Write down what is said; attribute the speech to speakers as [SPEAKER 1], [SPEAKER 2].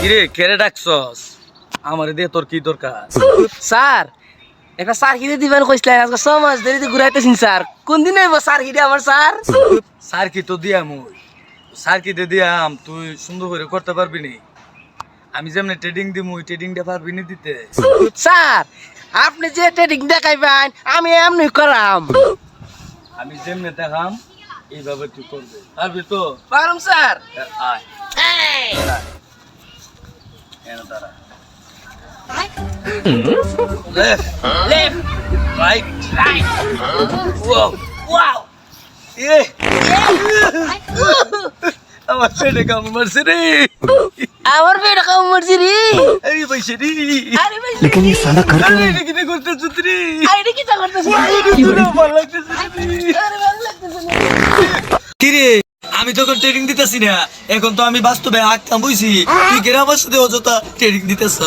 [SPEAKER 1] কিরে কেরে ডাকছস আমার দিয়ে তোর কি দরকার?
[SPEAKER 2] স্যার একটা স্যার কিনে দিবেন কইছিলেন আজকে 6 মাস দেরিতে ঘুরাইতেছেন স্যার কোন দিন আইব স্যার কিনে আমার স্যার
[SPEAKER 1] স্যার কি তো দিয়াম স্যার কি দিয়াম তুই সুন্দর করে করতে পারবি নি? আমি যেমনি ট্রেডিং দিমু ট্রেডিংটা পারবি নি দিতে?
[SPEAKER 2] স্যার আপনি যে ট্রেডিং দেখাইবেন আমি এমনি করাম
[SPEAKER 1] আমি যেমনি দেখাম এইভাবে তুই করবে পারবি তো?
[SPEAKER 2] পারুম স্যার
[SPEAKER 1] আয় এনে দাঁড়া left
[SPEAKER 2] left
[SPEAKER 1] right
[SPEAKER 2] right
[SPEAKER 1] wow
[SPEAKER 2] wow
[SPEAKER 1] এ আমার পেটে কাম মারছে রে
[SPEAKER 2] আমার বেটা কাম মরছি রে
[SPEAKER 1] আরে পয়সা রে
[SPEAKER 2] আরে ভাই
[SPEAKER 3] लेकिन ये साला कर क्यों
[SPEAKER 1] আরে কি করতে চুতরি
[SPEAKER 2] আরে কি তা করতেছিস
[SPEAKER 1] ভালো লাগতেছে
[SPEAKER 2] আরে ভালো লাগতেছে না
[SPEAKER 1] কিরে আমি তখন ট্রেনিং দিতেছি না এখন তো আমি বাস্তবে আঁকতাম বুঝছি তুই কেন আমার সাথে অযথা ট্রেনিং দিতেছ